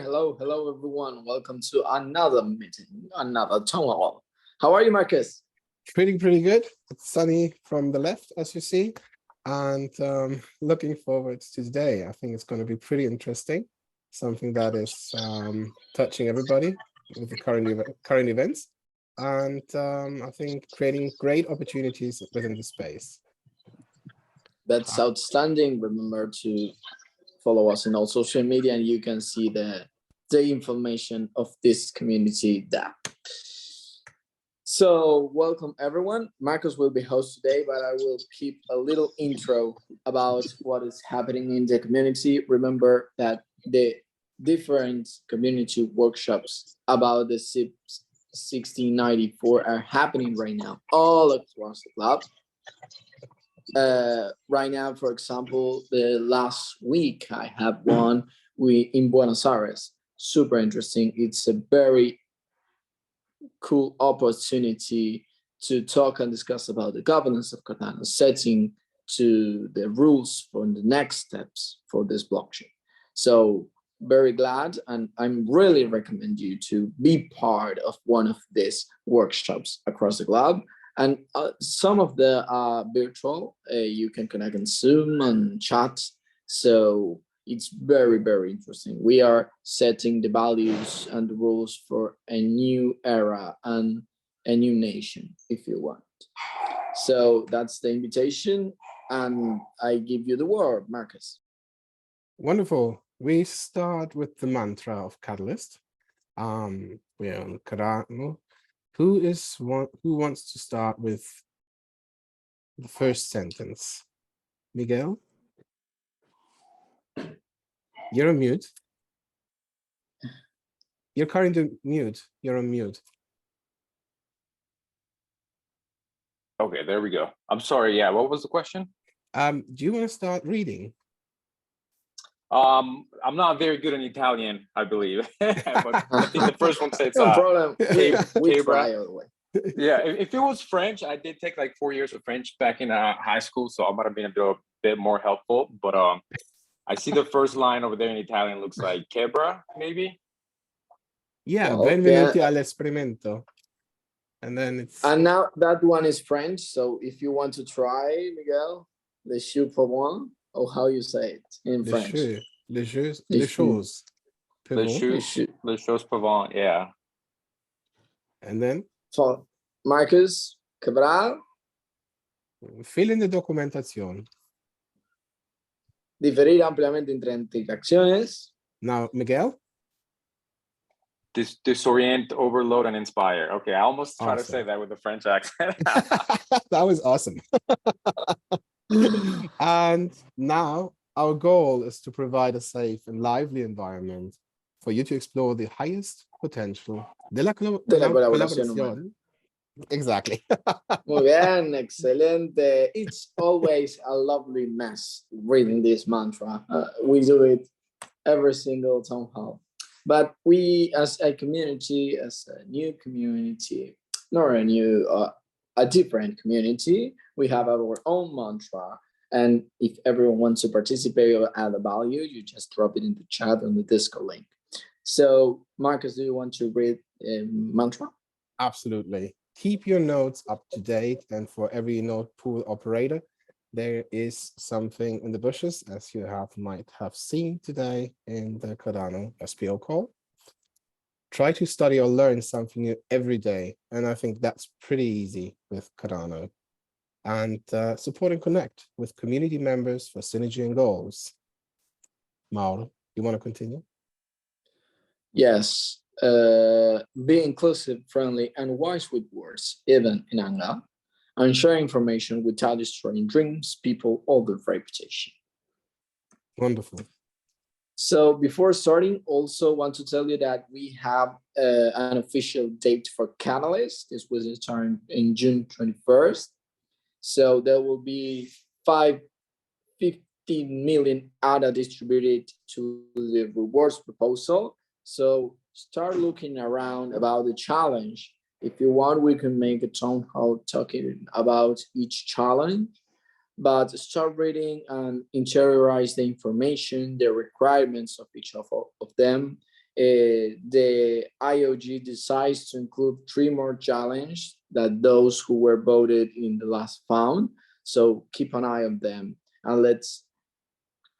Hello, everyone. Welcome to another meeting, another town hall. How are you, Marcus? Pretty good. It's sunny from the left, as you see, and looking forward to today. I think it's going to be pretty interesting, something that is touching everybody with the current events, and I think creating great opportunities within the space. That's outstanding. Remember to follow us in all social media, and you can see the information of this community there. So welcome everyone. Marcus will be host today, but I will keep a little intro about what is happening in the community. Remember that the different community workshops about the SIP 1694 are happening right now all across the globe. Right now, for example, the last week I have one in Buenos Aires. Super interesting. It's a very cool opportunity to talk and discuss about the governance of Cardano, setting to the rules for the next steps for this blockchain. So very glad, and I'm really recommend you to be part of one of these workshops across the globe. And some of the virtual, you can connect on Zoom and chat. So it's very interesting. We are setting the values and the rules for a new era and a new nation, if you want. So that's the invitation, and I give you the word, Marcus. Wonderful. We start with the mantra of Catalyst. We're on Cardano. Who wants to start with the first sentence? Miguel? You're on mute. You're currently mute. You're on mute. Okay, there we go. I'm sorry. Yeah, what was the question? Do you want to start reading? I'm not very good in Italian, I believe. But I think the first one says no problem. We try all the way. Yeah, if it was French, I did take like 4 years of French back in high school, so I might have been a bit more helpful. But I see the first line over there in Italian looks like quebra, maybe. Yeah, benvenuti all'esperimento. And then it's... And now that one is French, so if you want to try, Miguel, le jeu pour moi, or how you say it in French? Les choses. Les choses pour yeah. And then? So, Marcus, Cabral. Fill in the documentation. Diferir ampliamente entre interacciones. Now, Miguel? Disorient, overload, and inspire. Okay, I almost try to say that with a French accent. That was awesome. And now our goal is to provide a safe and lively environment for you to explore the highest potential de la colaboración. Exactly. Muy bien, excelente. It's always a lovely mess reading this mantra. We do it every single town hall. But we, as a community, as a new community, not a new, a different community, we have our own mantra. And if everyone wants to participate or add a value, you just drop it in the chat on the Discord link. So, Marcus, do you want to read a mantra? Absolutely. Keep your nodes up to date, and for every node pool operator, there is something in the bushes, as you might have seen today in the Cardano SPO call. Try to study or learn something new every day, and I think that's pretty easy with Cardano. And support and connect with community members for synergy and goals. Mauro, you want to continue? Yes. Be inclusive, friendly, and wise with words, even in anger, and share information without destroying dreams, people, or their reputation. Wonderful. So before starting, also want to tell you that we have an official date for Catalyst. This was starting in June 21st. So there will be 50 million ADA distributed to the rewards proposal. So start looking around about the challenge. If you want, we can make a town hall talking about each challenge, but start reading and interiorize the information, the requirements of each of them. the IOG decides to include 3 more challenges that those who were voted in the last found. So keep an eye on them, and let's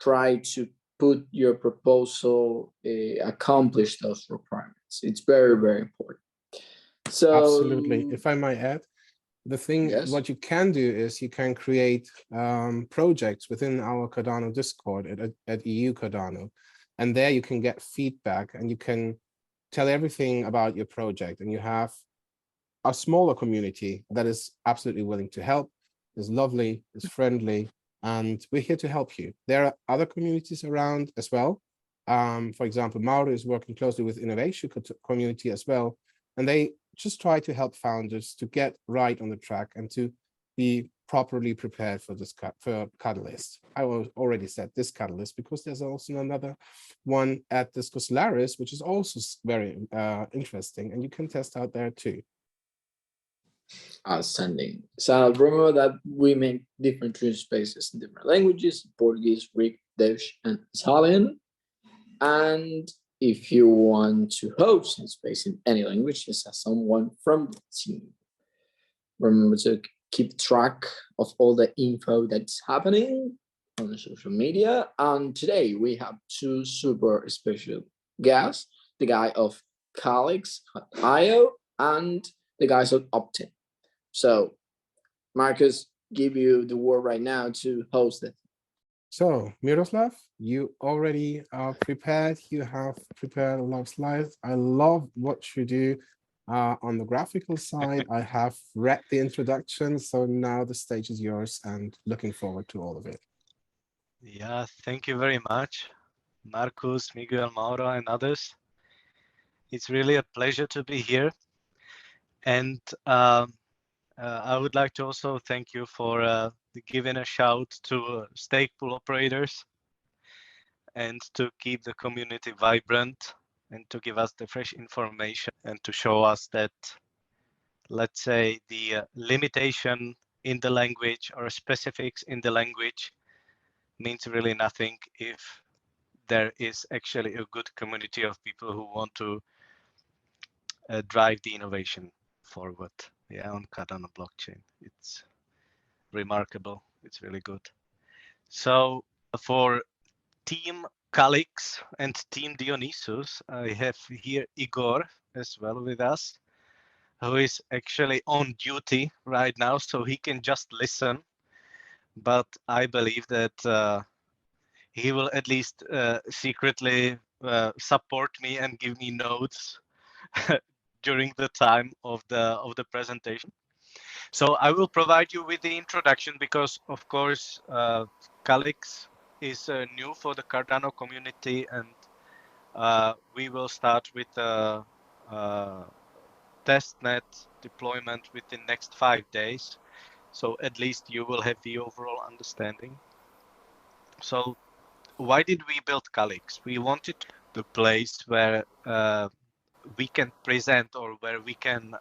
try to put your proposal accomplish those requirements. It's very, very important. So Absolutely. If I might add, the thing, yes, what you can do is you can create projects within our Cardano Discord at EU Cardano, and there you can get feedback and you can tell everything about your project, and you have a smaller community that is absolutely willing to help, is lovely, is friendly, and we're here to help you. There are other communities around as well. For example, Mauro is working closely with innovation community as well, and they just try to help founders to get right on the track and to be properly prepared for this for Catalyst. I already said this Catalyst because there's also another one at this Solaris, which is also very interesting, and you can test out there too. Outstanding. So remember that we make different training spaces in different languages: Portuguese, Greek, Dutch, and Italian. And if you want to host a space in any language, just ask someone from the team. Remember to keep track of all the info that's happening on the social media. And today we have 2 super special guests: the guy of Kalyxio and the guys of Optim. So, Marcus, give you the word right now to host it. So, Miroslav, you already are prepared. You have prepared a lot of slides. I love what you do on the graphical side. I have read the introduction, so now the stage is yours, and looking forward to all of it. Yeah, thank you very much, Marcus, Miguel, Mauro, and others. It's really a pleasure to be here. And I would like to also thank you for giving a shout to stake pool operators and to keep the community vibrant and to give us the fresh information and to show us that, let's say, the limitation in the language or specifics in the language means really nothing if there is actually a good community of people who want to drive the innovation forward. Yeah, on Cardano blockchain. It's remarkable. It's really good. So for Team Calyx and Team Dionysus, I have here Igor as well with us, who is actually on duty right now, so he can just listen. But I believe that he will at least secretly support me and give me notes during the time of the presentation. So I will provide you with the introduction because, of course, Calyx is new for the Cardano community, and we will start with the testnet deployment within next 5 days. So at least you will have the overall understanding. So why did we build Calyx? We wanted the place where we can present or where we can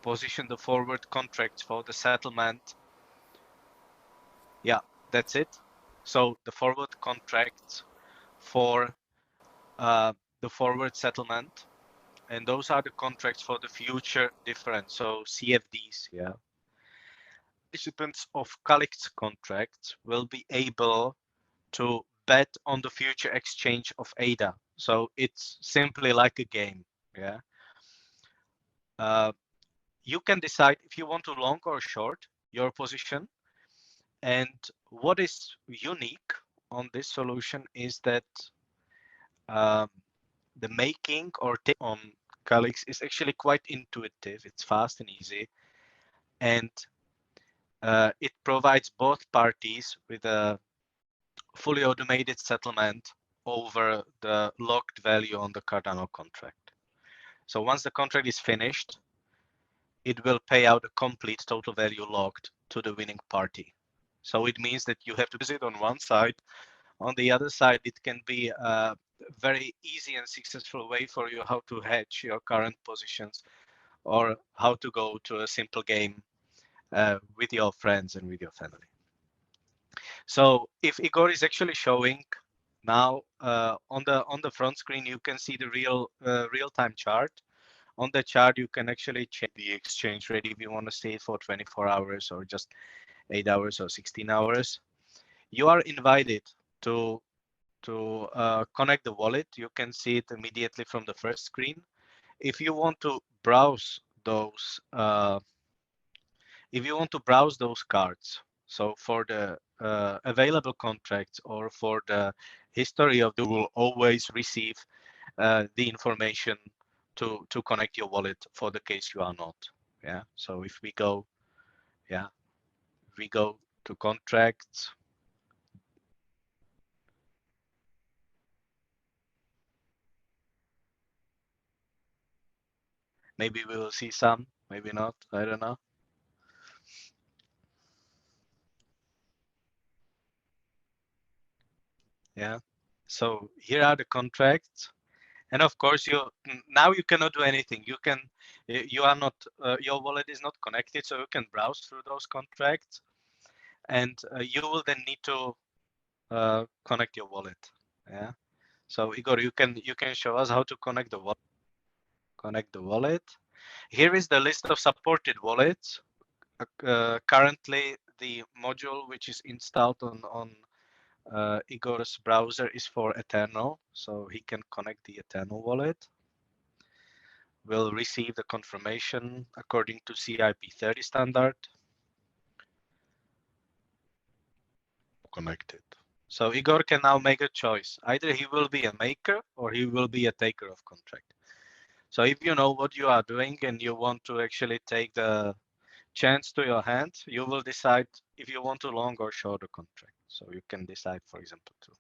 position the forward contracts for the settlement. Yeah, that's it. So the forward contracts for the forward settlement, and those are the contracts for the future difference. So CFDs, yeah. Participants of Calyx contracts will be able to bet on the future exchange of ADA. So it's simply like a game, yeah. You can decide if you want to long or short your position. And what is unique on this solution is that the making or take on Calyx is actually quite intuitive. It's fast and easy. And it provides both parties with a fully automated settlement over the locked value on the Cardano contract. So once the contract is finished, it will pay out a complete total value locked to the winning party. So it means that you have to visit on one side. On the other side, it can be a very easy and successful way for you how to hedge your current positions or how to go to a simple game with your friends and with your family. So if Igor is actually showing Now on the front screen you can see the real-time chart. On the chart you can actually check the exchange rate if you want to stay for 24 hours or just 8 hours or 16 hours. You are invited to connect the wallet. You can see it immediately from the first screen. If you want to browse those cards, so for the available contracts or for the history of you will always receive the information to connect your wallet for the case you are not. Yeah. So if we go, to contracts, maybe we will see some, maybe not, I don't know. Yeah. So here are the contracts. And of course, now you cannot do anything. You are not, your wallet is not connected, so you can browse through those contracts, and you will then need to connect your wallet. Yeah. So Igor, you can show us how to connect the wallet. Connect the wallet. Here is the list of supported wallets. Currently, the module which is installed on Igor's browser is for Eternal, so he can connect the Eternal wallet. Will receive the confirmation according to CIP30 standard. Connected. So Igor can now make a choice. Either he will be a maker or he will be a taker of contract. So if you know what you are doing and you want to actually take the chance to your hand, you will decide if you want to long or short a contract. So you can decide, for example, to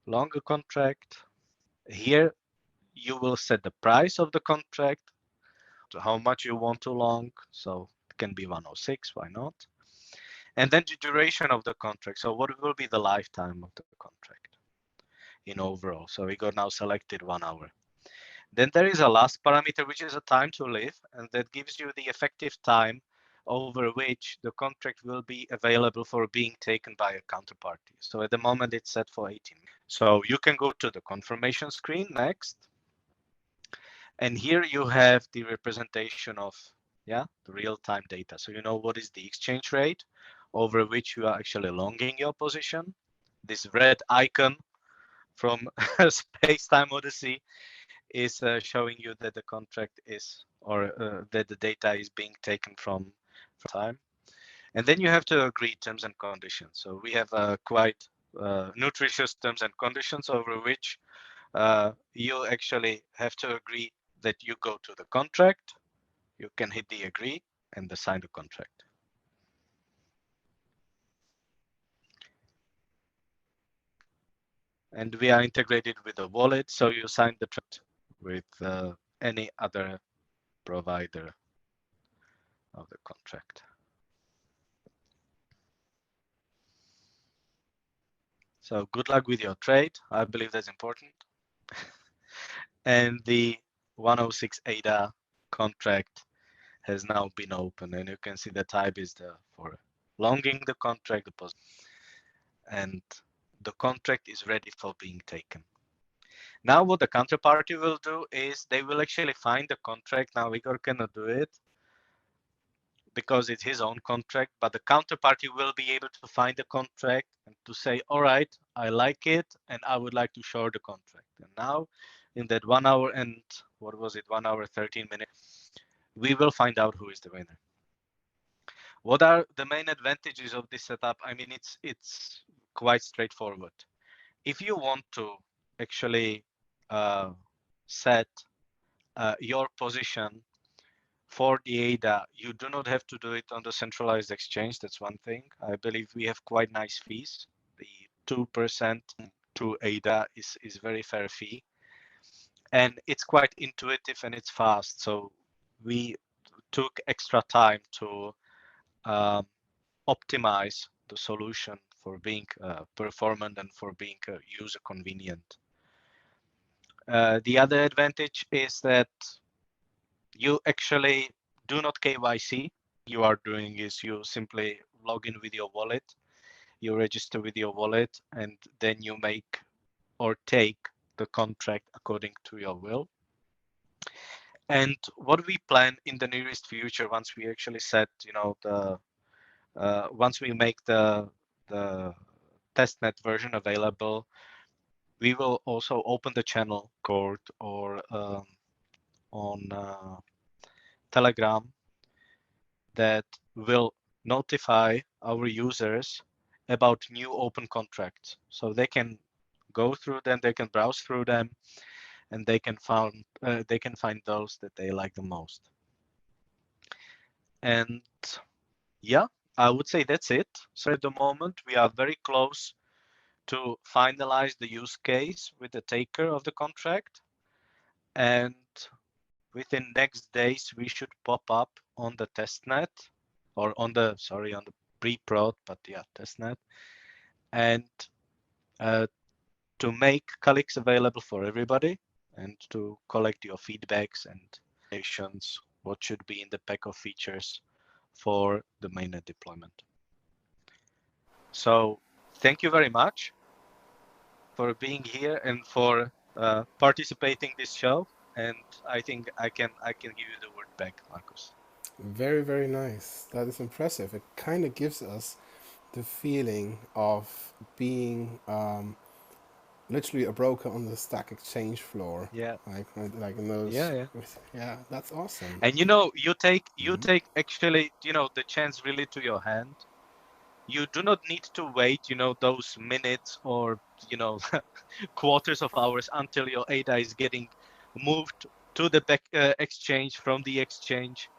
long a contract. Here you will set the price of the contract, to how much you want to long. So it can be 106, why not? And then the duration of the contract. So what will be the lifetime of the contract in overall? So we got now selected 1 hour. Then there is a last parameter, which is a time to live, and that gives you the effective time over which the contract will be available for being taken by a counterparty. So at the moment it's set for 18. So you can go to the confirmation screen next. And here you have the representation of the real-time data. So you know what is the exchange rate over which you are actually longing your position. This red icon from Space-Time Odyssey is showing you that the contract is, or that the data is being taken from time. And then you have to agree terms and conditions. So we have quite nutritious terms and conditions over which you actually have to agree that you go to the contract, you can hit the agree and sign the contract. And we are integrated with a wallet, so you sign the contract with any other provider of the contract. So good luck with your trade. I believe that's important. And the 106 ADA contract has now been opened, and you can see the type is for longing the contract deposit, and the contract is ready for being taken. Now what the counterparty will do is they will actually find the contract. Now Igor cannot do it because it's his own contract, but the counterparty will be able to find the contract and to say, all right, I like it and I would like to short the contract. And now in that 1 hour and what was it, 1 hour 13 minutes, we will find out who is the winner. What are the main advantages of this setup? I mean, it's quite straightforward. If you want to actually set your position for the ADA, you do not have to do it on the centralized exchange. That's one thing. I believe we have quite nice fees. The 2% to ADA is very fair fee. And it's quite intuitive and it's fast. So we took extra time to optimize the solution for being performant and for being user convenient. The other advantage is that you actually do not KYC. You are doing is you simply log in with your wallet. you register with your wallet, and then you make or take the contract according to your will. And what we plan in the nearest future, once we actually set, once we make the testnet version available, we will also open the channel Discord or on Telegram that will notify our users about new open contracts. So they can go through them, they can browse through them, and they can find those that they like the most. And yeah, I would say that's it. So at the moment, we are very close to finalize the use case with the taker of the contract. And within next days, we should pop up on the testnet or on the pre-prod, but yeah, testnet. And to make Kalyxio available for everybody and to collect your feedbacks and recommendations, what should be in the pack of features for the mainnet deployment. So thank you very much for being here and for participating this show. And I think I can give you the word back, Marcus. Very, very nice. That is impressive. It kind of gives us the feeling of being literally a broker on the Stack Exchange floor. Yeah. Like in those. Yeah. Yeah, that's awesome. And you take actually the chance really to your hand. You do not need to wait those minutes or quarters of hours until your ADA is getting moved to the back exchange from the exchange.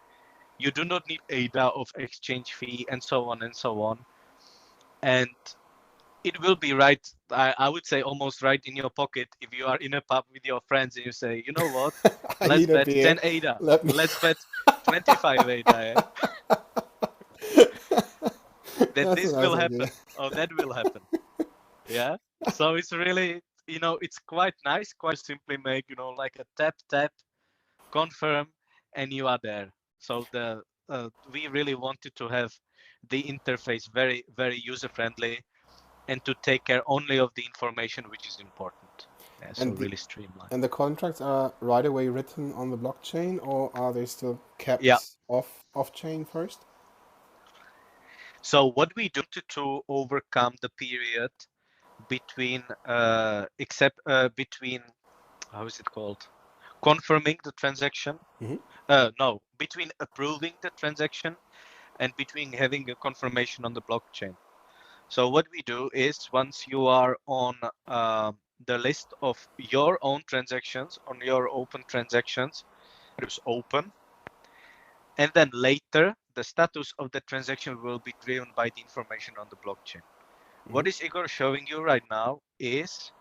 You do not need ADA of exchange fee and so on and so on. And it will be right, I would say almost right in your pocket if you are in a pub with your friends and you say, you know what, let's bet 10 ADA, let's bet 25 ADA. That this will happen. Oh, that will happen. Yeah. So it's really, it's quite nice, quite simply make, like a tap, confirm, and you are there. So we really wanted to have the interface very, very user-friendly and to take care only of the information which is important. Yeah, so really streamlined. And the contracts are right away written on the blockchain, or are they still kept off-chain first? So what we do to overcome the period between how is it called? Confirming the transaction. No, between approving the transaction and between having a confirmation on the blockchain. So what we do is once you are on the list of your own transactions, on your open transactions, it is open. And then later, the status of the transaction will be driven by the information on the blockchain. What is Igor showing you right now is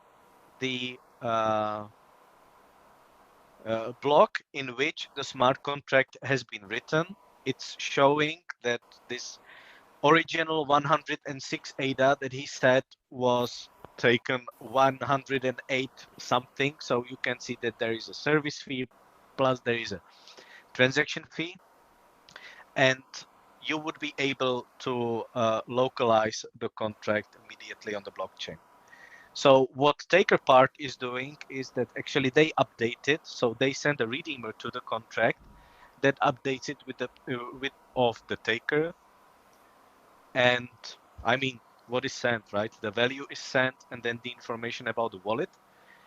the block in which the smart contract has been written. It's showing that this original 106 ADA that he said was taken 108 something. So you can see that there is a service fee plus there is a transaction fee. And you would be able to localize the contract immediately on the blockchain. So what taker part is doing is that actually they update it. So they send a redeemer to the contract that updates it with the of the taker. And I mean, what is sent, right? The value is sent, and then the information about the wallet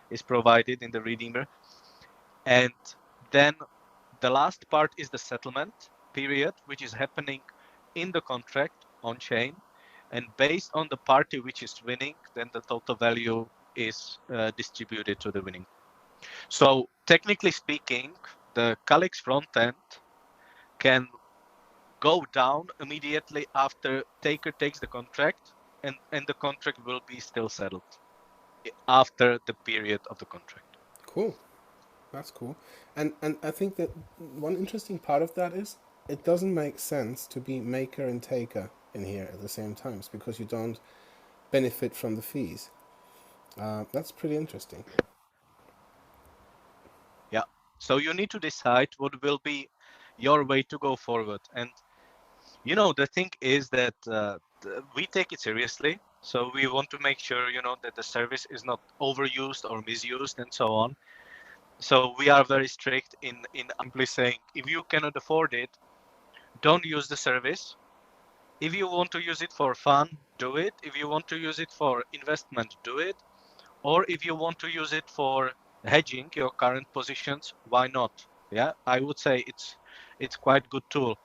is provided in the redeemer. And then the last part is the settlement period, which is happening in the contract on chain. And based on the party which is winning, then the total value is distributed to the winning. So technically speaking, the Kalyx frontend can go down immediately after taker takes the contract, and the contract will be still settled after the period of the contract. Cool. That's cool. And I think that one interesting part of that is it doesn't make sense to be maker and taker in here at the same times because you don't benefit from the fees. That's pretty interesting. Yeah. So you need to decide what will be your way to go forward. And the thing is that we take it seriously. So we want to make sure, that the service is not overused or misused and so on. So we are very strict in simply saying, if you cannot afford it, don't use the service. If you want to use it for fun, do it. If you want to use it for investment, do it. Or if you want to use it for hedging your current positions, why not? Yeah, I would say it's quite good tool,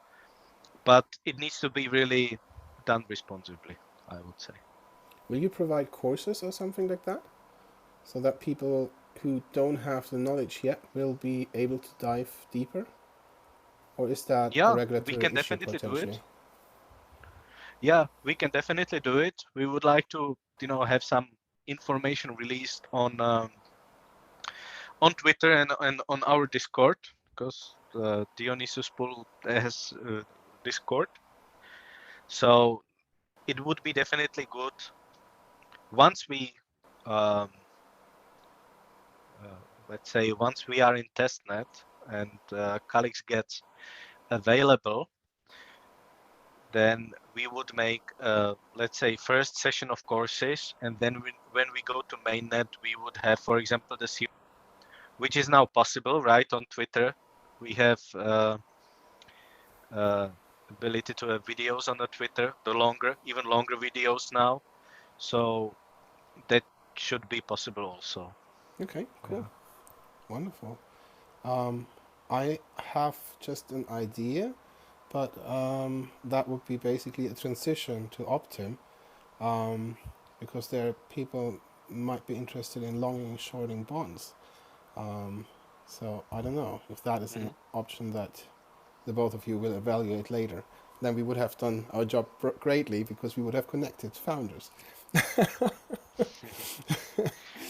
but it needs to be really done responsibly, I would say. Will you provide courses or something like that, so that people who don't have the knowledge yet will be able to dive deeper? Or is that a Yeah, we regulatory can issue definitely do it. potentially? Yeah, we can definitely do it. We would like to, have some information released on Twitter and on our Discord, because Dionysus Pool has Discord. So it would be definitely good once we, um, let's say, once we are in testnet and Calyx gets available, then we would make, let's say, first session of courses, and then when we go to mainnet, we would have, for example, the series, which is now possible, right? On Twitter, we have ability to have videos on the Twitter, even longer videos now. So that should be possible also. Okay, cool. Yeah. Wonderful. I have just an idea, but that would be basically a transition to Optim, because there are people might be interested in long and shorting bonds. So I don't know if that is an option that the both of you will evaluate later. Then we would have done our job greatly, because we would have connected founders.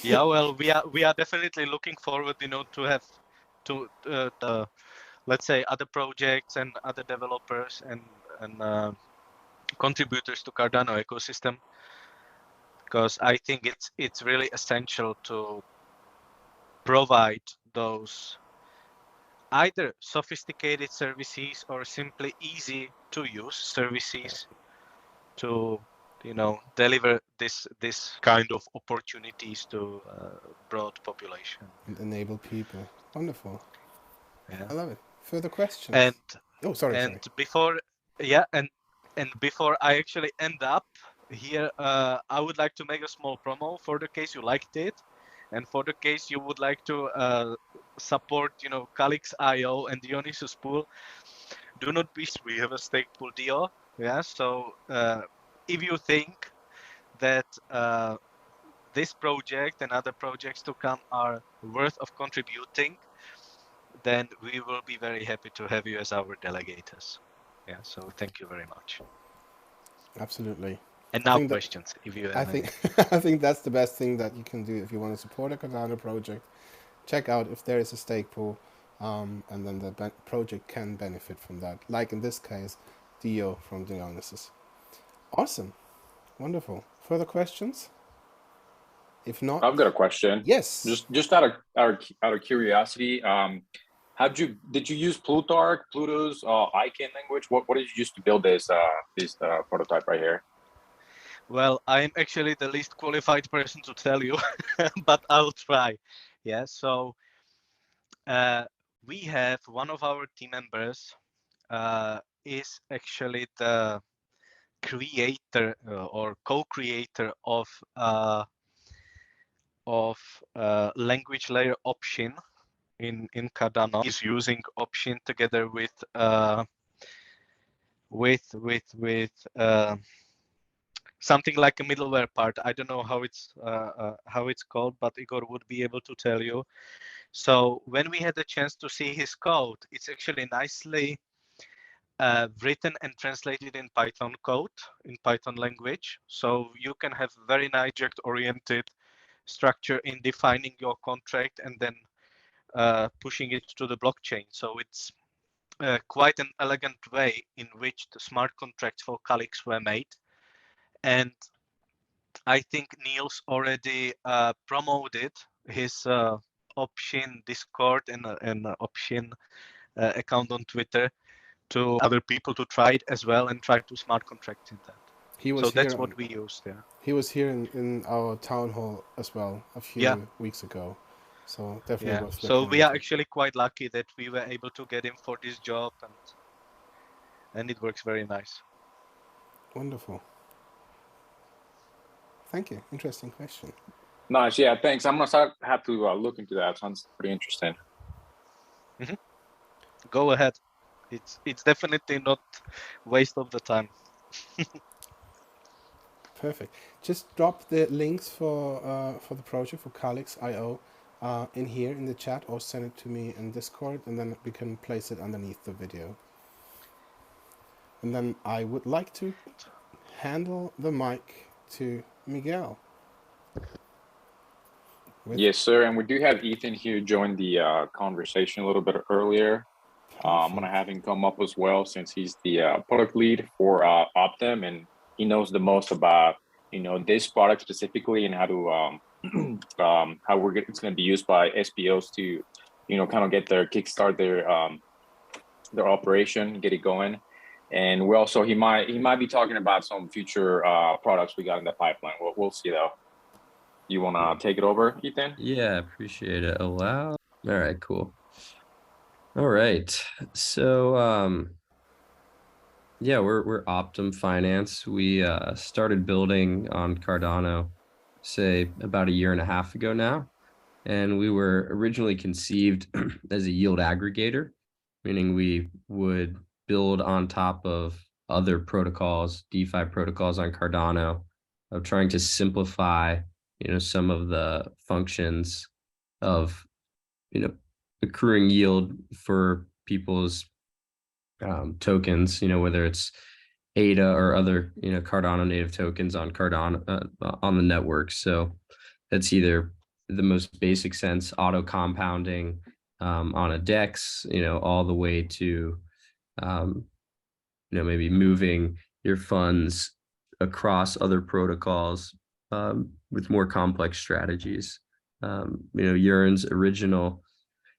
Yeah, well, we are definitely looking forward, to have the, let's say, other projects and other developers and contributors to Cardano ecosystem, because I think it's really essential to provide those either sophisticated services or simply easy to use services to deliver this kind of opportunities to broad population. And enable people. Wonderful. Yeah. I love it. Further questions? And oh, sorry. before, yeah, and before I actually end up here, I would like to make a small promo for the case you liked it, and for the case you would like to support, Calyx.io and Dionysus Pool. Do not be. We have a stake pool deal. Yeah. So if you think that this project and other projects to come are worth of contributing, then we will be very happy to have you as our delegators. Yeah, so thank you very much. Absolutely. And now questions, if you have any. I think that's the best thing that you can do if you want to support a Cardano project. Check out if there is a stake pool, and then the project can benefit from that. Like in this case, Dio from Dionysus. Awesome. Wonderful. Further questions? If not, I've got a question. Yes. Just out of curiosity, did you use Pluto's ICANN language? What did you use to build this prototype right here? Well, I'm actually the least qualified person to tell you, but I'll try. Yeah. So we have one of our team members is actually the creator or co-creator of language layer Option in Cardano. He's using Option together with something like a middleware part. I don't know how it's called, but Igor would be able to tell you. So when we had the chance to see his code, it's actually nicely written and translated in Python code, in Python language. So you can have very nice object-oriented structure in defining your contract and then pushing it to the blockchain. So it's quite an elegant way in which the smart contracts for Calyx were made. And I think Niels already promoted his Option Discord and Option account on Twitter to other people to try it as well and try to smart contract in that. He was So that's here. what we used. Yeah. He was here in our town hall as well a few weeks ago. So definitely Yeah. worth So looking we are into. actually quite lucky that we were able to get him for this job, and it works very nice. Wonderful. Thank you. Interesting question. Nice. Yeah, thanks. I'm gonna have to look into that. Sounds pretty interesting. Go ahead. It's definitely not waste of the time. Perfect. Just drop the links for the project for Kalyxio in here in the chat, or send it to me in Discord, and then we can place it underneath the video. And then I would like to handle the mic to Miguel. Yes, sir. And we do have Ethan here join the conversation a little bit earlier. I'm gonna have him come up as well, since he's the product lead for Optim, and he knows the most about this product specifically, and how to it's going to be used by SPOs to kind of get their kickstart their operation, get it going. And we also he might be talking about some future products we got in the pipeline. We'll see though. You want to take it over, Ethan? Yeah, appreciate it. Allow. All right, cool. All right. So yeah, we're Optim Finance. We started building on Cardano, say about a year and a half ago now. And we were originally conceived as a yield aggregator, meaning we would build on top of other protocols, DeFi protocols on Cardano, of trying to simplify, some of the functions of, accruing yield for people's tokens, whether it's ADA or other, Cardano native tokens on Cardano on the network. So that's either the most basic sense, auto compounding on a DEX, all the way to, maybe moving your funds across other protocols with more complex strategies. Yearn's original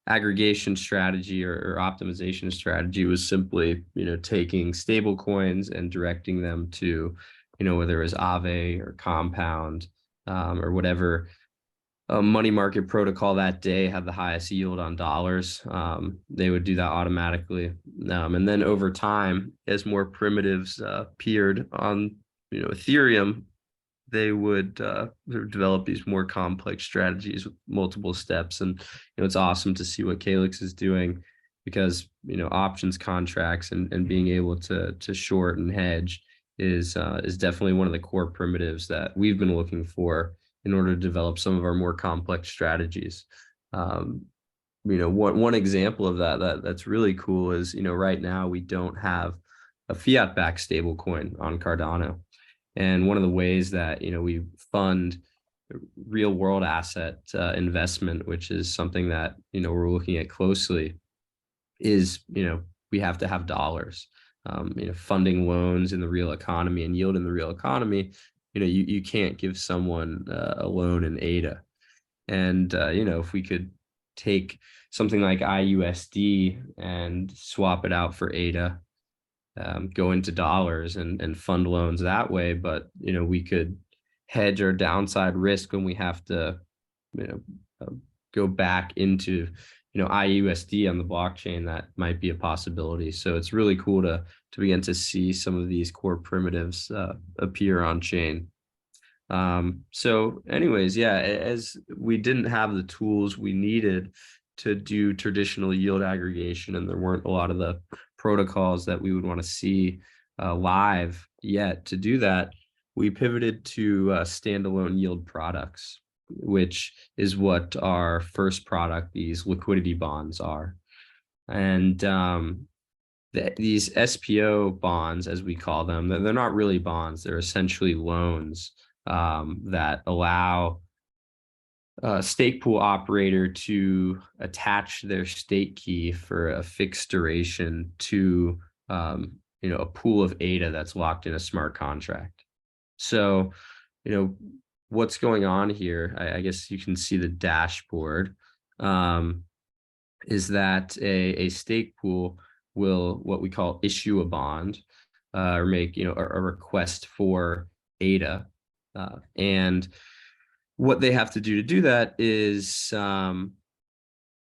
aggregation strategy or optimization strategy was simply, taking stable coins and directing them to, whether it was Aave or Compound or whatever money market protocol that day had the highest yield on dollars. They would do that automatically. And then over time, as more primitives appeared on, Ethereum, they would develop these more complex strategies with multiple steps. And it's awesome to see what Kalyx is doing, because options contracts and being able to short and hedge is definitely one of the core primitives that we've been looking for in order to develop some of our more complex strategies. One example of that's really cool is right now we don't have a fiat-backed stablecoin on Cardano. And one of the ways that we fund real world asset investment, which is something that we're looking at closely, is we have to have dollars. Funding loans in the real economy and yield in the real economy. You can't give someone a loan in ADA. And if we could take something like IUSD and swap it out for ADA, go into dollars and fund loans that way, but we could hedge our downside risk when we have to go back into IUSD on the blockchain. That might be a possibility. So it's really cool to begin to see some of these core primitives appear on chain. So anyways, yeah, as we didn't have the tools we needed to do traditional yield aggregation, and there weren't a lot of the protocols that we would want to see live yet to do that, we pivoted to standalone yield products, which is what our first product, these liquidity bonds, are. And these SPO bonds, as we call them, they're not really bonds. They're essentially loans that allow a stake pool operator to attach their stake key for a fixed duration to a pool of ADA that's locked in a smart contract. So what's going on here, I guess you can see the dashboard, is that a stake pool will, what we call, issue a bond. or make, you know, a request for ADA. And what they have to do that is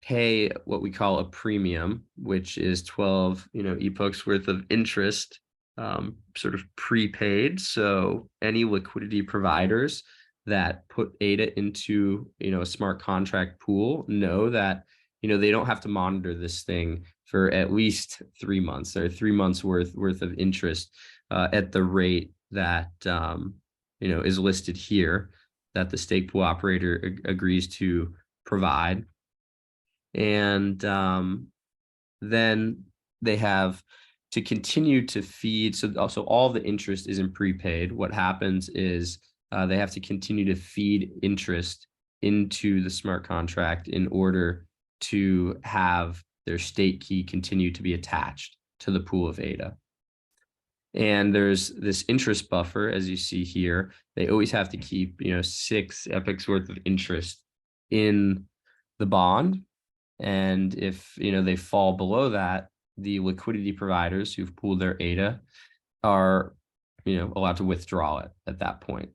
pay what we call a premium, which is 12, you know, epochs worth of interest, sort of prepaid. So any liquidity providers that put ADA into, you know, a smart contract pool know that, you know, they don't have to monitor this thing for at least 3 months or 3 months worth of interest at the rate that you know, is listed here, that the stake pool operator agrees to provide. And then they have to continue to feed. So also all the interest isn't prepaid. What happens is they have to continue to feed interest into the smart contract in order to have their stake key continue to be attached to the pool of ADA. And there's this interest buffer, as you see here. They always have to keep, you know, 6 epochs worth of interest in the bond. And if, you know, they fall below that, the liquidity providers who've pooled their ADA are, you know, allowed to withdraw it at that point.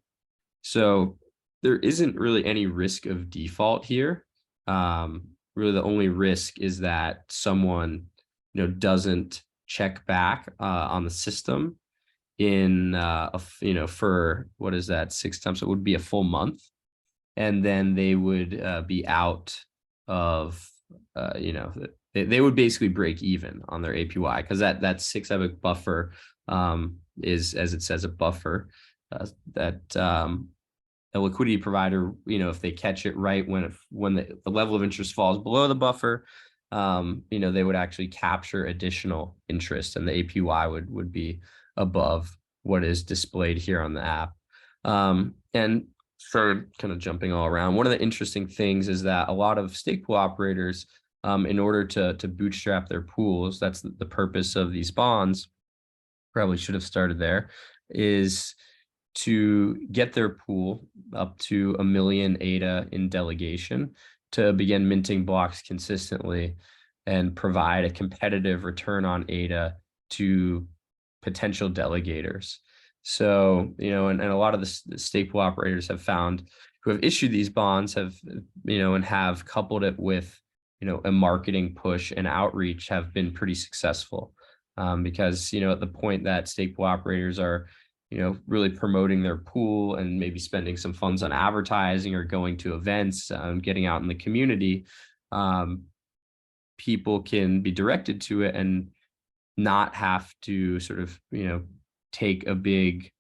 So there isn't really any risk of default here. Really, the only risk is that someone, you know, doesn't check back on the system in, you know, for, what is that, 6 times? So it would be a full month. And then they would be out of, you know, they would basically break even on their APY, because that 6 epoch buffer is, as it says, a buffer that a liquidity provider, you know, if they catch it right when the level of interest falls below the buffer, you know, they would actually capture additional interest, and the APY would be above what is displayed here on the app. And so, kind of jumping all around, one of the interesting things is that a lot of stake pool operators, in order to bootstrap their pools, that's the purpose of these bonds, probably should have started there, is to get their pool up to 1 million ADA in delegation to begin minting blocks consistently and provide a competitive return on ADA to potential delegators. So, you know, and a lot of the stake pool operators have found, who have issued these bonds, have, you know, and have coupled it with, you know, a marketing push and outreach, have been pretty successful. Because, you know, at the point that stake pool operators are, you know, really promoting their pool and maybe spending some funds on advertising or going to events, getting out in the community, people can be directed to it and not have to sort of, you know, take a big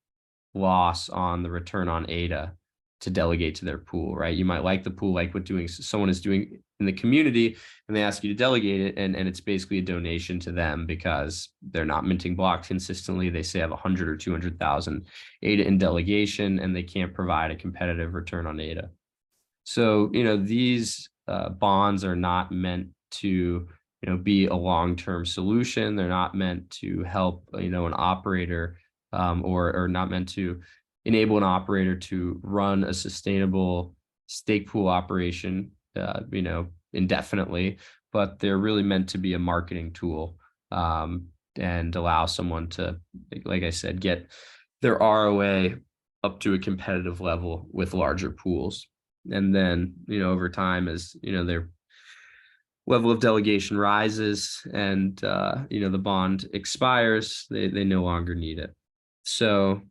loss on the return on ADA to delegate to their pool, right? You might like the pool, like what someone is doing in the community, and they ask you to delegate it, and it's basically a donation to them because they're not minting blocks consistently. They say have 100 or 200,000 ADA in delegation, and they can't provide a competitive return on ADA. So, you know, these bonds are not meant to, you know, be a long-term solution. They're not meant to help, you know, an operator, or not meant to enable an operator to run a sustainable stake pool operation, you know, indefinitely, but they're really meant to be a marketing tool, and allow someone to, like I said, get their ROA up to a competitive level with larger pools. And then, you know, over time, as, you know, their level of delegation rises and, you know, the bond expires, they no longer need it. So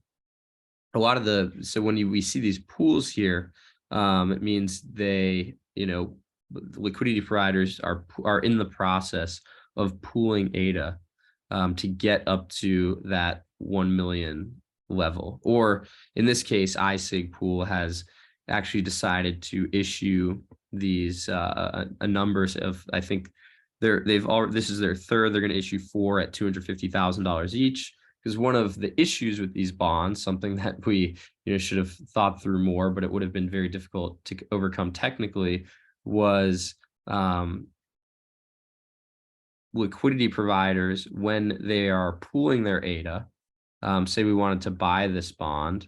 a lot of so when we see these pools here, it means they, you know, liquidity providers are in the process of pooling ADA to get up to that 1 million level. Or in this case, iSig pool has actually decided to issue these a numbers of, I think this is their third. They're going to issue 4 at $250,000 each. Because one of the issues with these bonds, something that we, you know, should have thought through more, but it would have been very difficult to overcome technically, was liquidity providers, when they are pooling their ADA, say we wanted to buy this bond,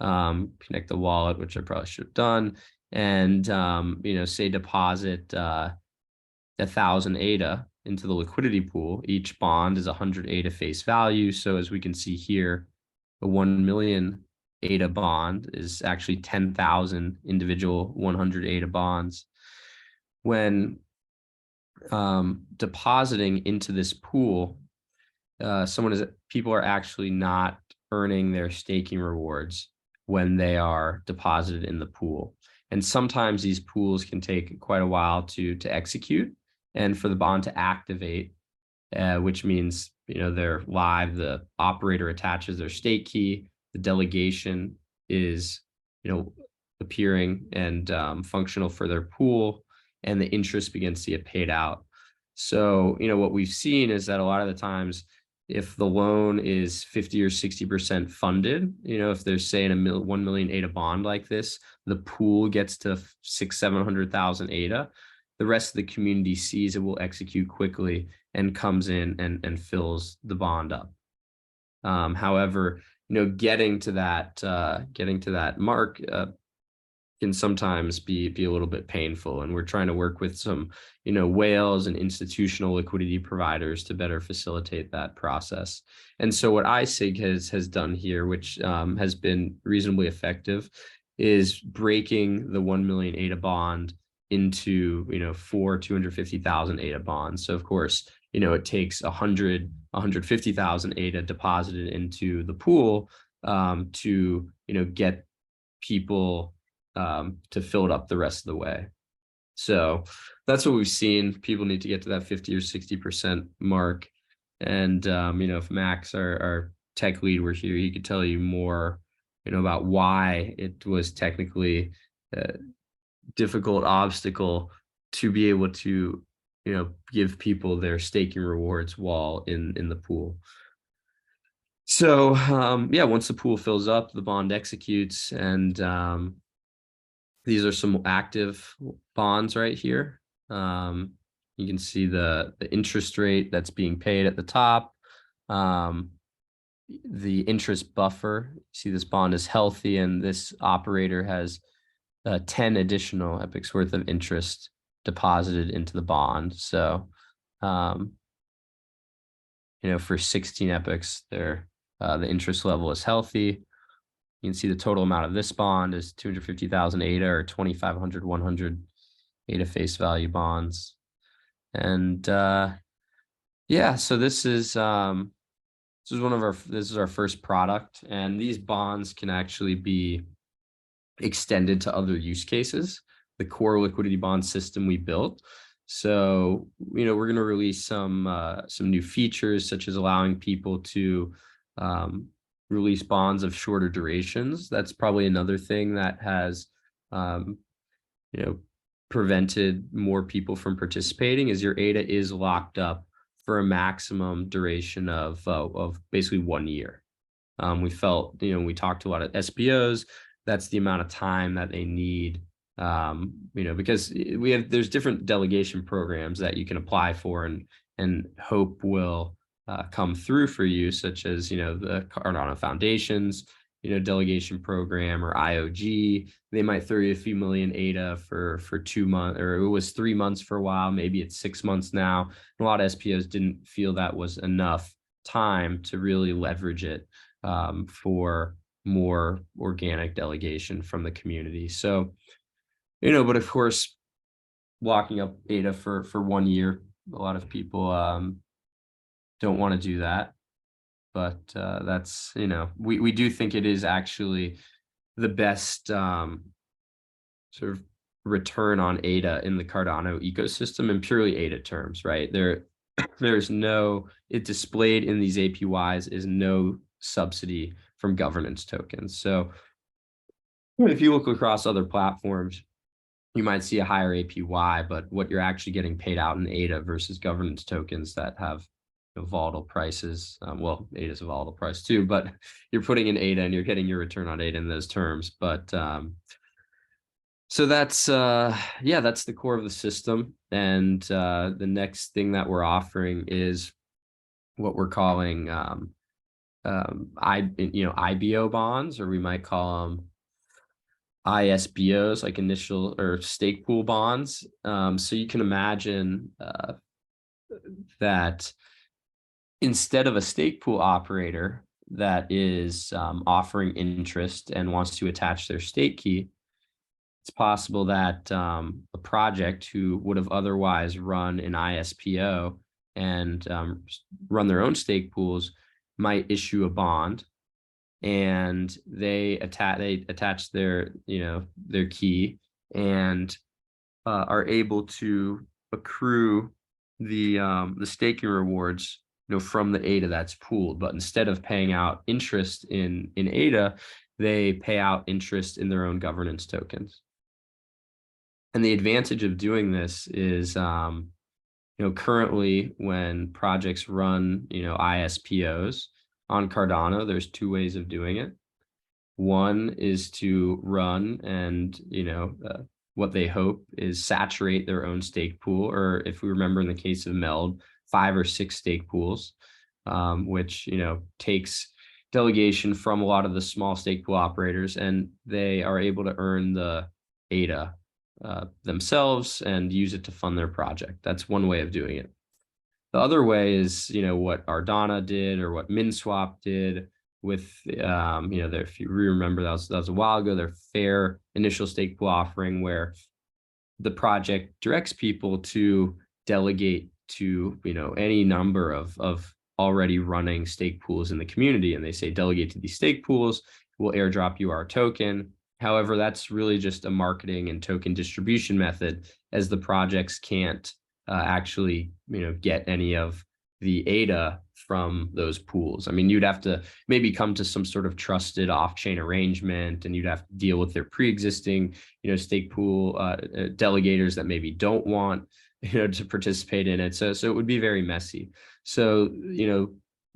connect the wallet, which I probably should have done, and, you know, say deposit 1,000 ADA into the liquidity pool. Each bond is 100 ADA face value. So as we can see here, a 1 million ADA bond is actually 10,000 individual 100 ADA bonds. When depositing into this pool, people are actually not earning their staking rewards when they are deposited in the pool. And sometimes these pools can take quite a while to execute and for the bond to activate, which means, they're live, the operator attaches their stake key, the delegation is, appearing and functional for their pool, and the interest begins to get paid out. So, what we've seen is that a lot of the times, if the loan is 50 or 60% funded, if there's, say, 1 million ADA bond like this, the pool gets to 600,000-700,000 ADA. The rest of the community sees it will execute quickly and comes in and fills the bond up. However, getting to that mark can sometimes be a little bit painful, and we're trying to work with some whales and institutional liquidity providers to better facilitate that process. And so what iSig has done here, which has been reasonably effective, is breaking the 1 million ADA bond into 250,000 ADA bonds. So of course, it takes 150,000 ADA deposited into the pool to get people to fill it up the rest of the way. So that's what we've seen. People need to get to that 50 or 60% mark. And, if Max, our tech lead, were here, he could tell you more, about why it was technically a difficult obstacle to be able to, give people their staking rewards while in the pool. So, once the pool fills up, the bond executes, and these are some active bonds right here. You can see the interest rate that's being paid at the top. The interest buffer, see this bond is healthy, and this operator has 10 additional epochs worth of interest deposited into the bond. So, for 16 epochs, the interest level is healthy. You can see the total amount of this bond is 250,000 ADA, or 2,500 100 ADA face value bonds. And so this is our first product, and these bonds can actually be extended to other use cases, the core liquidity bond system we built. So, we're going to release some new features, such as allowing people to release bonds of shorter durations. That's probably another thing that has, prevented more people from participating, is your ADA is locked up for a maximum duration of basically 1 year. We felt, we talked to a lot of SBOs, that's the amount of time that they need, because there's different delegation programs that you can apply for and hope will come through for you, such as, the Cardano Foundation's, delegation program, or IOG. They might throw you a few million ADA for 2 months, or it was 3 months for a while, maybe it's 6 months now. And a lot of SPOs didn't feel that was enough time to really leverage it for more organic delegation from the community. So, but of course, locking up ADA for 1 year, a lot of people don't want to do that. But that's, we do think it is actually the best sort of return on ADA in the Cardano ecosystem in purely ADA terms, right? There's no, it displayed in these APYs is no subsidy from governance tokens. So if you look across other platforms, you might see a higher APY, but what you're actually getting paid out in ADA versus governance tokens that have volatile prices. Well, ADA is a volatile price too, but you're putting in ADA and you're getting your return on ADA in those terms. But so that's that's the core of the system. And the next thing that we're offering is what we're calling IBO bonds, or we might call them ISBOs, like initial or stake pool bonds. So you can imagine that instead of a stake pool operator that is offering interest and wants to attach their stake key, it's possible that a project who would have otherwise run an ISPO and run their own stake pools might issue a bond, and they attach their their key and are able to accrue the staking rewards from the ADA that's pooled. But instead of paying out interest in ADA, they pay out interest in their own governance tokens. And the advantage of doing this is currently when projects run ISPOs on Cardano, there's two ways of doing it. One is to run and what they hope is saturate their own stake pool, or if we remember in the case of Meld, 5 or 6 stake pools, which takes delegation from a lot of the small stake pool operators, and they are able to earn the ADA themselves and use it to fund their project. That's one way of doing it. The other way is what Ardana did or what MinSwap did with if you remember, that was a while ago, their fair initial stake pool offering, where the project directs people to delegate to any number of already running stake pools in the community, and they say delegate to these stake pools, we'll airdrop you our token. However, that's really just a marketing and token distribution method, as the projects can't actually get any of the ADA from those pools. I mean, you'd have to maybe come to some sort of trusted off-chain arrangement, and you'd have to deal with their pre-existing stake pool delegators that maybe don't want to participate in it. So it would be very messy. So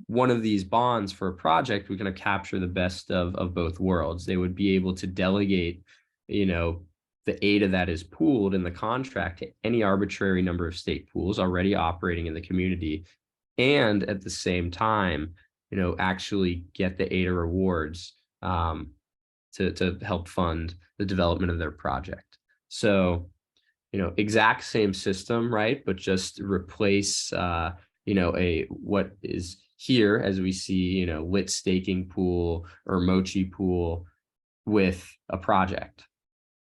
one of these bonds for a project, we're going to capture the best of both worlds. They would be able to delegate the ADA that is pooled in the contract to any arbitrary number of stake pools already operating in the community, and at the same time actually get the ADA rewards to help fund the development of their project. So exact same system, right? But just replace what is here, as we see lit staking pool or mochi pool, with a project,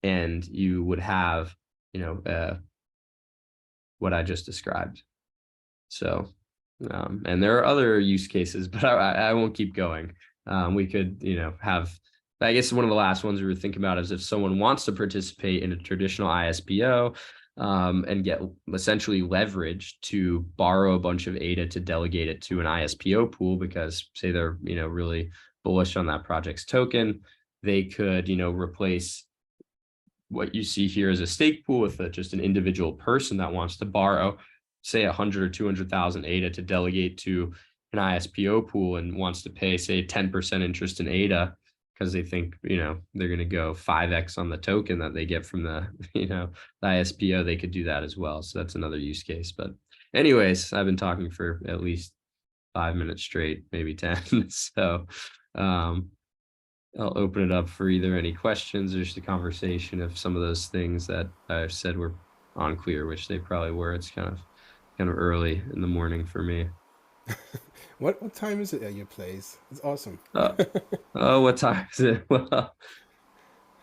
and you would have what I just described. So and there are other use cases, but I won't keep going. We could have, I guess one of the last ones we were thinking about is if someone wants to participate in a traditional ISPO and get essentially leverage to borrow a bunch of ADA to delegate it to an ISPO pool, because say they're really bullish on that project's token, they could replace what you see here as a stake pool with just an individual person that wants to borrow, say 100 or 200,000 ADA to delegate to an ISPO pool, and wants to pay say 10% interest in ADA because they think they're going to go 5x on the token that they get from the the ISPO. They could do that as well. So that's another use case. But anyways, I've been talking for at least 5 minutes straight, maybe 10. So I'll open it up for either any questions or just a conversation if some of those things that I've said were unclear, which they probably were. It's kind of early in the morning for me. What time is it at your place? It's awesome. Oh, what time is it? Well,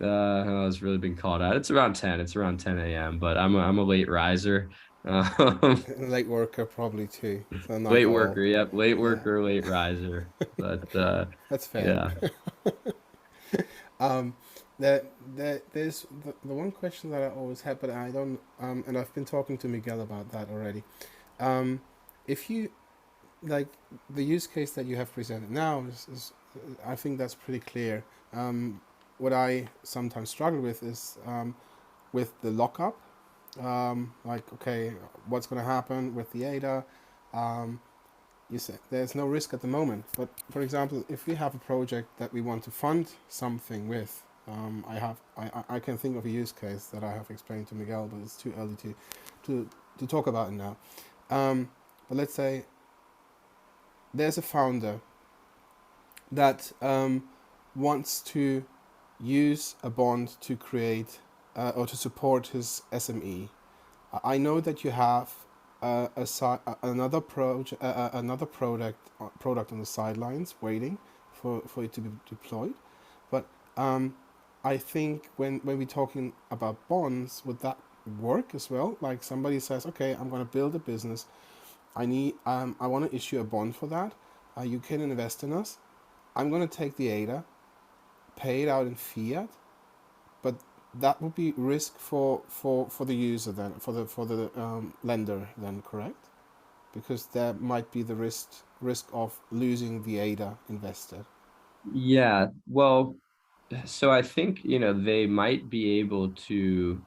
it's really been called out. It's around 10. It's around 10 a.m. But I'm a late riser. Late worker probably too. So not late all. worker, yep. Late worker, late riser. But that's fair. Yeah. There's the one question that I always have, but I don't and I've been talking to Miguel about that already. If you like the use case that you have presented now is I think that's pretty clear. What I sometimes struggle with is with the lockup. Like, okay, what's going to happen with the ADA? You said there's no risk at the moment, but for example, if we have a project that we want to fund something with, I can think of a use case that I have explained to Miguel, but it's too early to talk about it now. But let's say there's a founder that wants to use a bond to create or to support his SME. I know that you have another product on the sidelines waiting for it to be deployed, but I think when we're talking about bonds, would that work as well? Like somebody says, okay, I'm going to build a business. I want to issue a bond for that. You can invest in us. I'm going to take the ADA, pay it out in fiat, but that would be risk for the user then, for the lender then, correct? Because there might be the risk of losing the ADA invested. Yeah, well, so I think, you know, they might be able to,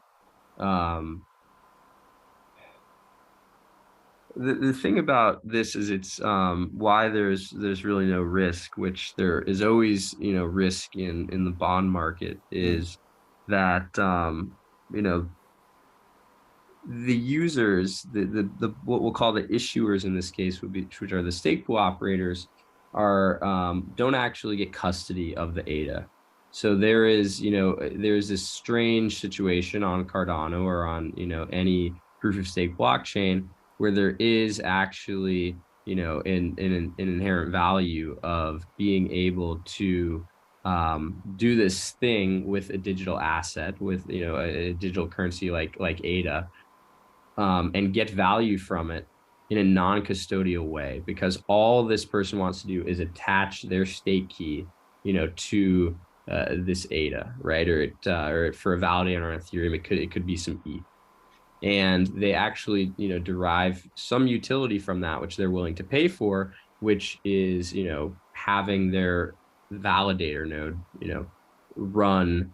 the thing about this is it's why there's really no risk, which there is always, you know, risk in the bond market, is that you know, the users, the what we'll call the issuers in this case would be, which are the stake pool operators, are don't actually get custody of the ADA. So there is, you know, there's this strange situation on Cardano or on, you know, any proof of stake blockchain where there is actually, you know, an inherent value of being able to do this thing with a digital asset, with, you know, a digital currency like ADA, and get value from it in a non-custodial way, because all this person wants to do is attach their stake key, you know, to this ADA, right? Or for a validator on Ethereum, it could be some ETH, and they actually, you know, derive some utility from that, which they're willing to pay for, which is, you know, having their validator node, you know, run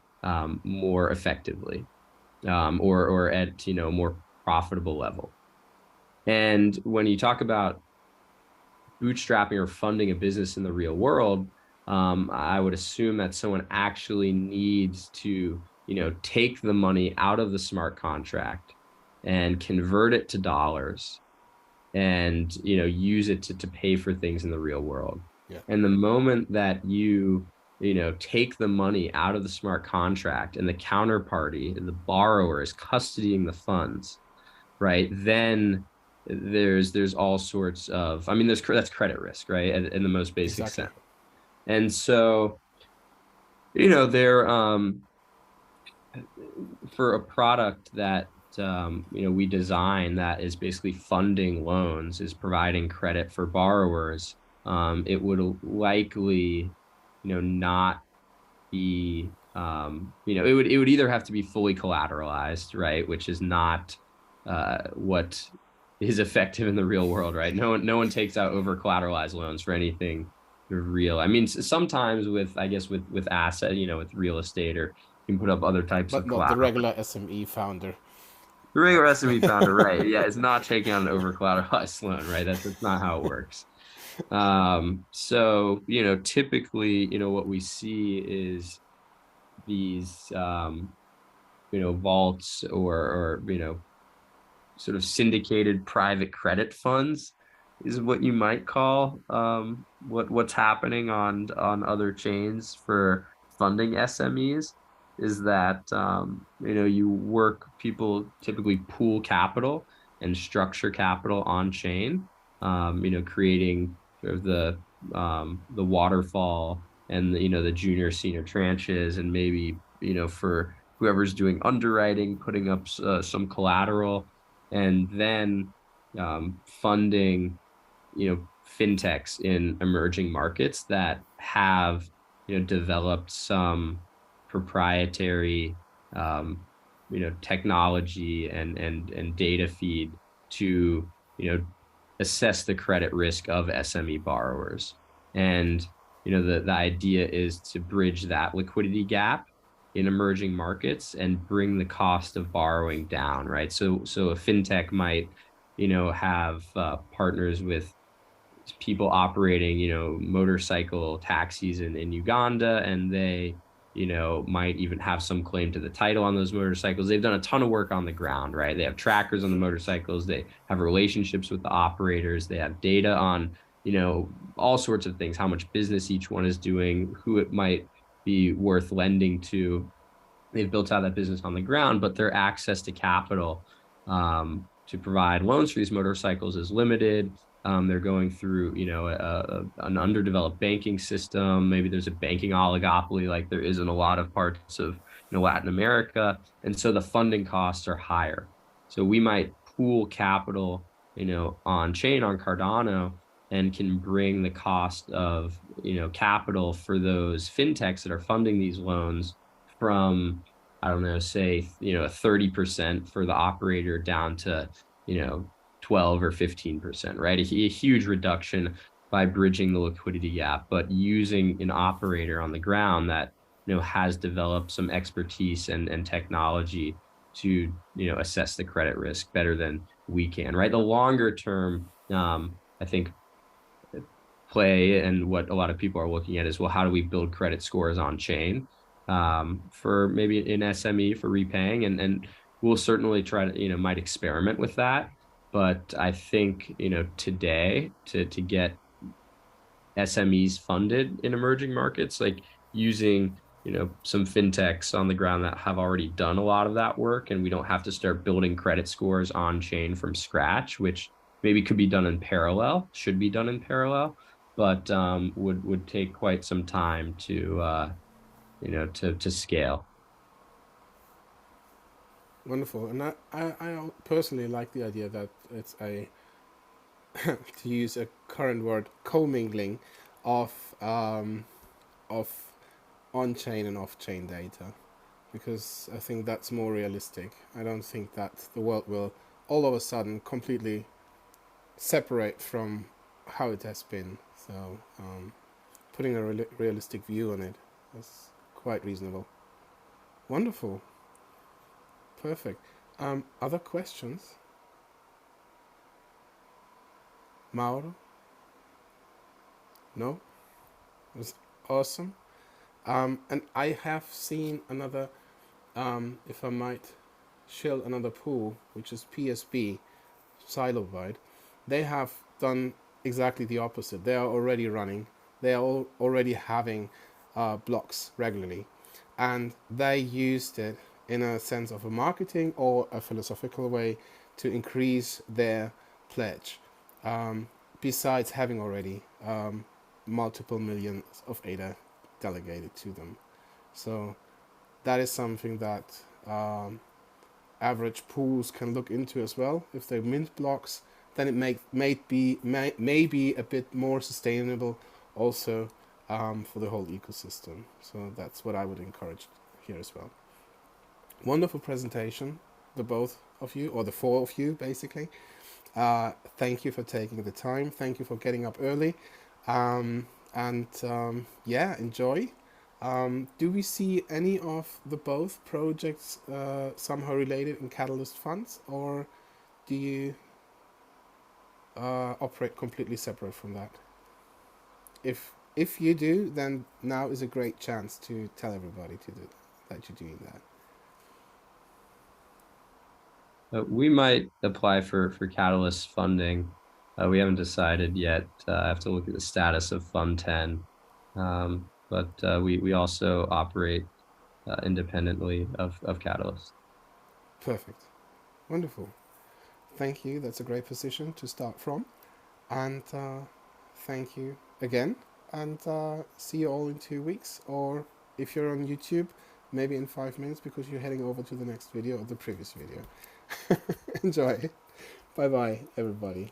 more effectively, or at, you know, more profitable level. And when you talk about bootstrapping or funding a business in the real world, I would assume that someone actually needs to, you know, take the money out of the smart contract and convert it to dollars and, you know, use it to pay for things in the real world. Yeah. And the moment that you know, take the money out of the smart contract and the counterparty, the borrower, is custodying the funds, right? Then there's all sorts of, I mean, that's credit risk, right? In the most basic sense. And so, you know, they're for a product that you know, we design that is basically funding loans, is providing credit for borrowers, it would likely, you know, not be, you know, it would either have to be fully collateralized, right, which is not what is effective in the real world, right? No one takes out over collateralized loans for anything real. I mean, sometimes with, I guess, with asset, you know, with real estate, or you can put up other types of collateral. But not the regular SME founder. The regular SME founder, right? Yeah, it's not taking on an over collateralized loan, right? That's not how it works. So, you know, typically, you know, what we see is these, you know, vaults or, you know, sort of syndicated private credit funds is what you might call what's happening on other chains for funding SMEs, is that, you know, people typically pool capital and structure capital on chain, you know, creating sort of the waterfall and the, you know, the junior senior tranches, and maybe, you know, for whoever's doing underwriting, putting up some collateral, and then funding, you know, fintechs in emerging markets that have, you know, developed some proprietary, you know, technology and data feed to, you know, assess the credit risk of SME borrowers. And, you know, the idea is to bridge that liquidity gap in emerging markets and bring the cost of borrowing down, right? So a fintech might, you know, have partners with people operating, you know, motorcycle taxis in Uganda, and they, you know, might even have some claim to the title on those motorcycles. They've done a ton of work on the ground, right? They have trackers on the motorcycles. They have relationships with the operators. They have data on, you know, all sorts of things, how much business each one is doing, who it might be worth lending to. They've built out that business on the ground, but their access to capital to provide loans for these motorcycles is limited. They're going through, an underdeveloped banking system. Maybe there's a banking oligopoly like there is in a lot of parts of Latin America, and so the funding costs are higher. So we might pool capital, on chain on Cardano, and can bring the cost of capital for those fintechs that are funding these loans from, I don't know, say, 30% for the operator down to, 12 or 15%, right? A huge reduction by bridging the liquidity gap, but using an operator on the ground that, has developed some expertise and technology to, assess the credit risk better than we can, right? The longer term, I think, play and what a lot of people are looking at is, well, how do we build credit scores on chain for maybe an SME for repaying? And we'll certainly try to, might experiment with that. But I think, today to get SMEs funded in emerging markets, like using, some fintechs on the ground that have already done a lot of that work, and we don't have to start building credit scores on chain from scratch, which maybe could be done in parallel, should be done in parallel, but would take quite some time to to scale. Wonderful. And I personally like the idea that it's a to use a current word, commingling of on-chain and off-chain data, because I think that's more realistic. I don't think that the world will all of a sudden completely separate from how it has been. So putting a realistic view on it is quite reasonable. Wonderful. Perfect. Other questions? Mauro? No? It was awesome. And I have seen another, if I might shill another pool, which is PSB, Silobyte. They have done exactly the opposite. They are already running. They are already having blocks regularly. And they used it in a sense of a marketing or a philosophical way to increase their pledge. Besides having already multiple millions of ADA delegated to them. So that is something that average pools can look into as well. If they mint blocks, then it may be a bit more sustainable also for the whole ecosystem. So that's what I would encourage here as well. Wonderful presentation, the both of you, or the four of you basically. Thank you for taking the time. Thank you for getting up early. Yeah, enjoy. Do we see any of the both projects somehow related in Catalyst funds, or do you operate completely separate from that? If you do, then now is a great chance to tell everybody that you're doing that. We might apply for Catalyst funding. We haven't decided yet. I have to look at the status of Fund 10. But we also operate independently of Catalyst. Perfect. Wonderful. Thank you. That's a great position to start from. And thank you again. And see you all in 2 weeks. Or if you're on YouTube, maybe in 5 minutes, because you're heading over to the next video or the previous video. Enjoy. Bye-bye, everybody.